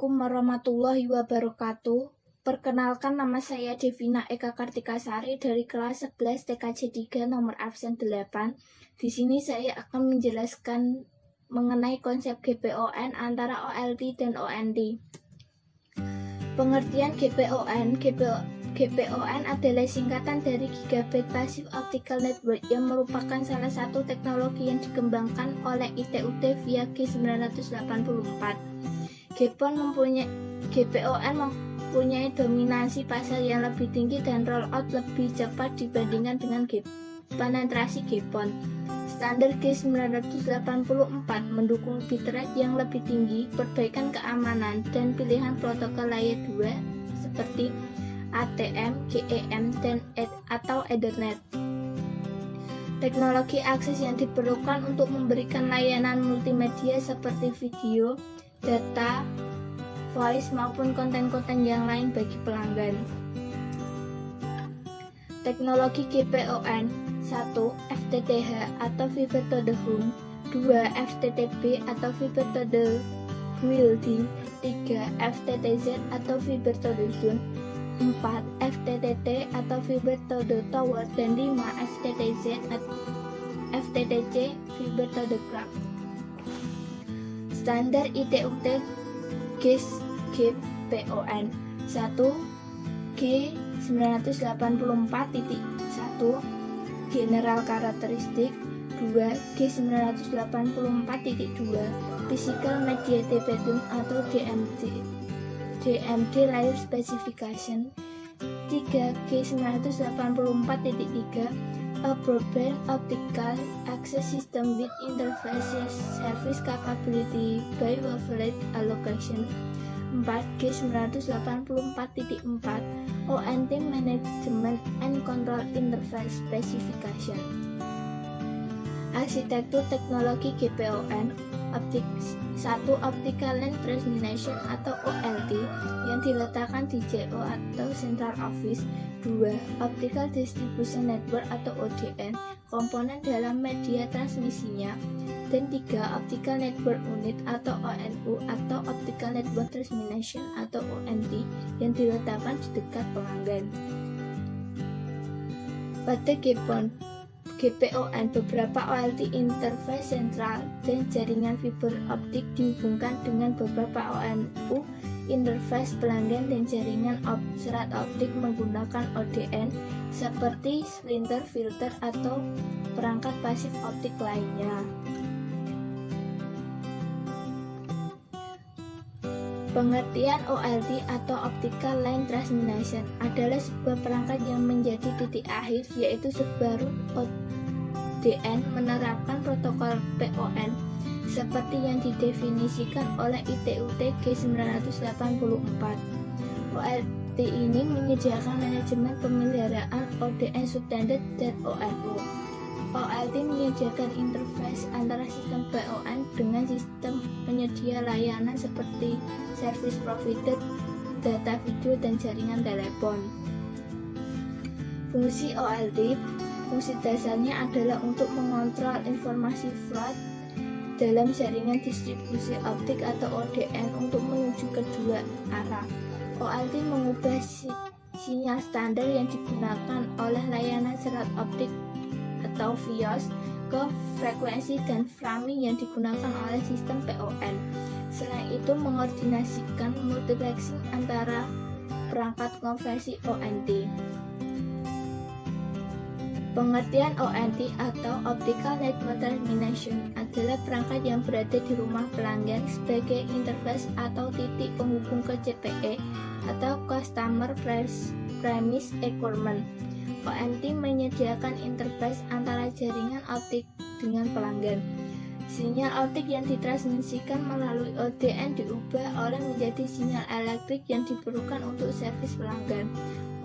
Assalamualaikum warahmatullahi wabarakatuh. Perkenalkan, nama saya Devina Eka Kartikasari dari kelas 11 TKJ 3 nomor absen 8. Di sini saya akan menjelaskan mengenai konsep GPON antara OLT dan ONT. Pengertian GPON adalah singkatan dari Gigabit Passive Optical Network yang merupakan salah satu teknologi yang dikembangkan oleh ITUT via G984. GPON mempunyai dominasi pasar yang lebih tinggi dan rollout lebih cepat dibandingkan dengan penetrasi GPON. Standar G984 mendukung bitrate yang lebih tinggi, perbaikan keamanan, dan pilihan protokol layer 2 seperti ATM, GEM, atau Ethernet. Teknologi akses yang diperlukan untuk memberikan layanan multimedia seperti video, data, voice, maupun konten-konten yang lain bagi pelanggan. Teknologi GPON: 1. FTTH atau Fiber to the Home, 2. FTTB atau Fiber to the Building, 3. FTTZ atau Fiber to the Zone, 4. FTTT atau Fiber to the Tower, dan 5. FTTC Fiber to the Cloud. Standar ITUT GPON: 1. G984.1 General Karakteristik, 2. G984.2 Physical Mediated Pattern atau DMD Layer Specification, 3. G984.3 A Broadband Optical Access System with Interface Service Capability by Wavelength Allocation, 4. G984.4 ONT Management and Control Interface Specification. Arsitektur teknologi GPON: 1. Optical Line Transmission atau OLT yang diletakkan di JO atau Central Office, 2. Optical Distribution Network atau ODN, komponen dalam media transmisinya, dan 3. Optical Network Unit atau ONU atau Optical Network Transmission atau ONT yang diletakkan di dekat pelanggan. Pada GPON, beberapa OLT interface sentral dan jaringan fiber optik dihubungkan dengan beberapa ONU interface pelanggan dan jaringan serat optik menggunakan ODN seperti splinter, filter, atau perangkat pasif optik lainnya. Pengertian OLT atau Optical Line Transmission adalah sebuah perangkat yang menjadi titik akhir, yaitu sebuah ODN menerapkan protokol PON seperti yang didefinisikan oleh ITUT G984. OLT ini menyediakan manajemen pemeliharaan ODN substandard dan ONU. OLT menyediakan interface antara sistem PON dengan sistem penyedia layanan seperti service provider, data video, dan jaringan telepon. Fungsi OLT: fungsi dasarnya adalah untuk mengontrol informasi float dalam jaringan distribusi optik atau ODN untuk menuju kedua arah. OLT mengubah sinyal standar yang digunakan oleh layanan serat optik atau VIOS ke frekuensi dan framing yang digunakan oleh sistem PON. Selain itu, mengordinasikan multiplexing antara perangkat konversi ONT. Pengertian ONT atau Optical Network Termination adalah perangkat yang berada di rumah pelanggan sebagai interface atau titik penghubung ke CPE atau Customer Premise Equipment. ONT menyediakan interface antara jaringan optik dengan pelanggan. Sinyal optik yang ditransmisikan melalui ODN diubah menjadi sinyal elektrik yang diperlukan untuk servis pelanggan.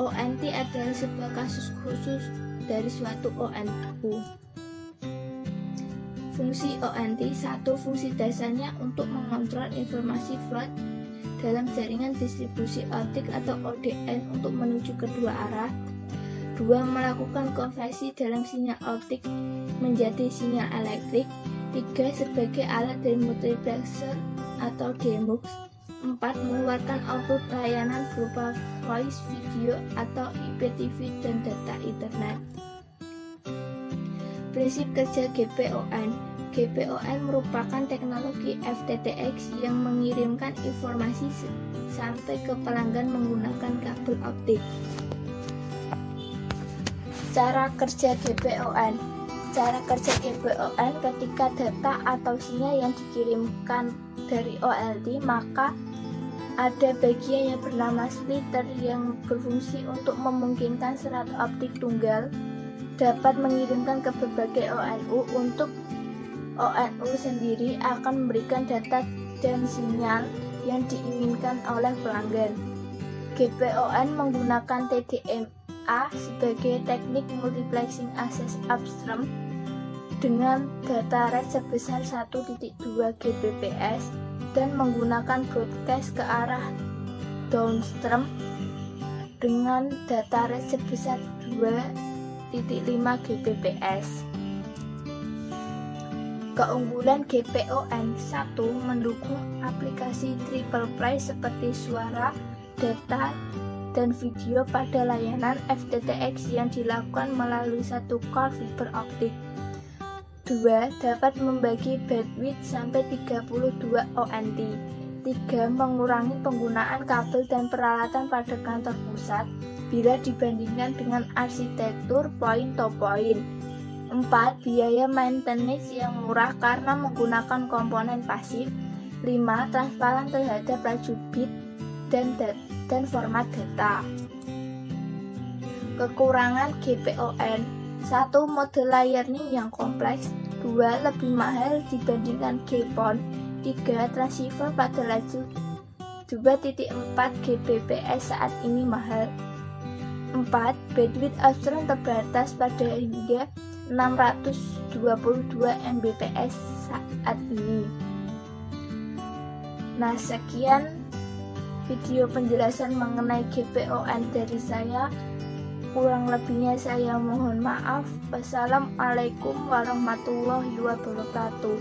ONT adalah sebuah kasus khusus dari suatu ONU. Fungsi ONT: 1. Fungsi dasarnya untuk mengontrol informasi float dalam jaringan distribusi optik atau ODN untuk menuju kedua arah. 2. Melakukan konversi dalam sinyal optik menjadi sinyal elektrik. 3. Sebagai alat dari multiplexer atau DMUX. 4. Mengeluarkan output layanan berupa voice, video, atau IPTV dan data internet. Prinsip kerja GPON. GPON merupakan teknologi FTTX yang mengirimkan informasi sampai ke pelanggan menggunakan kabel optik. Cara kerja GPON. Cara kerja GPON ketika data atau sinyal yang dikirimkan dari OLT, maka ada bagian yang bernama splitter yang berfungsi untuk memungkinkan serat optik tunggal dapat mengirimkan ke berbagai ONU. Untuk ONU sendiri akan memberikan data dan sinyal yang diinginkan oleh pelanggan. GPON menggunakan TDMA sebagai teknik multiplexing access upstream dengan data rate sebesar 1.2 Gbps dan menggunakan broadcast ke arah downstream dengan data rate sebesar 2.5 Gbps. Keunggulan GPON. 1. Mendukung aplikasi triple play seperti suara, data, dan video pada layanan FTTX yang dilakukan melalui satu core fiber optik. 2. Dapat membagi bandwidth sampai 32 ONT. 3. Mengurangi penggunaan kabel dan peralatan pada kantor pusat bila dibandingkan dengan arsitektur point-to-point. 4. Biaya maintenance yang murah karena menggunakan komponen pasif. 5. Transparan terhadap laju bit dan format data. Kekurangan GPON. 1. Mode layering yang kompleks. 2. Lebih mahal dibandingkan GPON. 3. Transceiver pada laju 2.4 Gbps saat ini mahal. 4. Bandwidth upstream terbatas pada hingga 622 Mbps saat ini. Nah, sekian video penjelasan mengenai GPON dari saya. Kurang lebihnya saya mohon maaf. Wassalamualaikum warahmatullahi wabarakatuh.